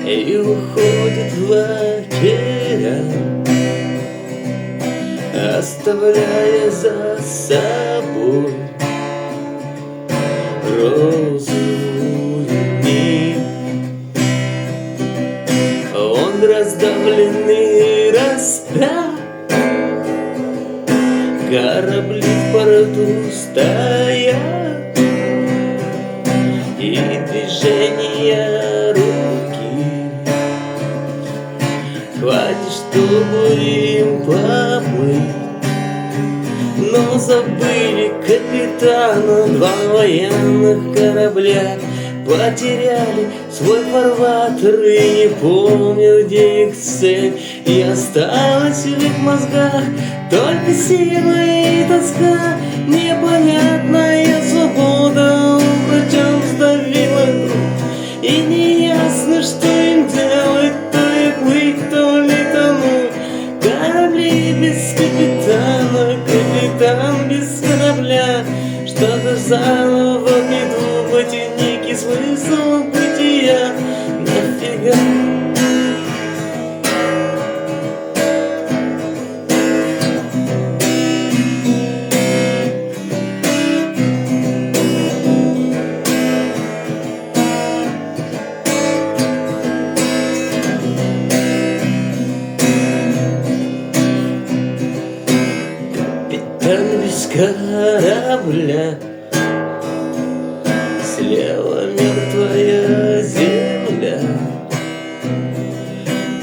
и уходит вечеря, оставляя за собой розовую нить. Он раздавленный распят, корабли в порту стоят, и движения руки хватит, чтобы им поплыть. Но забыли капитана два военных корабля, потеряли свой фарватер и не помнят, где их цель. И осталась в их мозгах только сила и тоска, непонятная свобода врачам сдавила грудь. И неясно, что им делать, то ли плыть, то ли тонуть. Корабли без капитана, капитан без корабля. Что-то заново придумать и некий смысл бытия. Нафига? Без корабля, слева мертвая земля,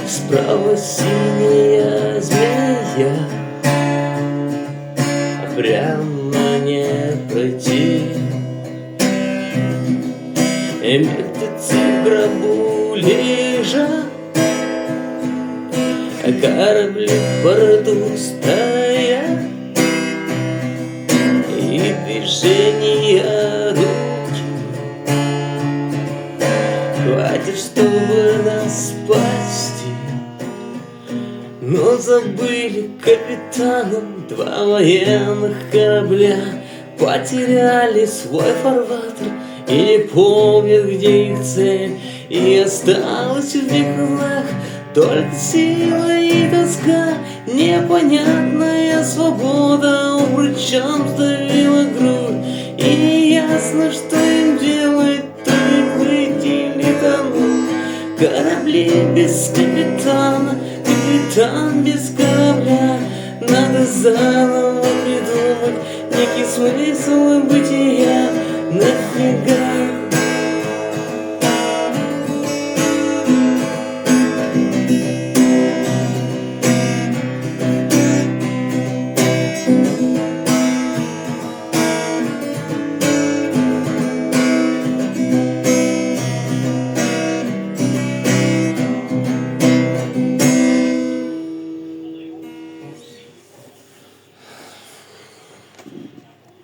справа синяя змея, а прямо не пройти. Мертвецы в гробу лежат, а корабли в порту стоят, и движения руки хватит, чтобы нас спасти. Но забыли капитаном два военных корабля, потеряли свой фарватер и не помнят, где их цель. И осталась в их глазах только сила и тоска, непонятная свобода врачам сдавила грудь. И неясно, что им делать, то ли плыть или тонуть. Корабли без капитана, капитан без корабля. Надо заново придумать некий смысл бытия.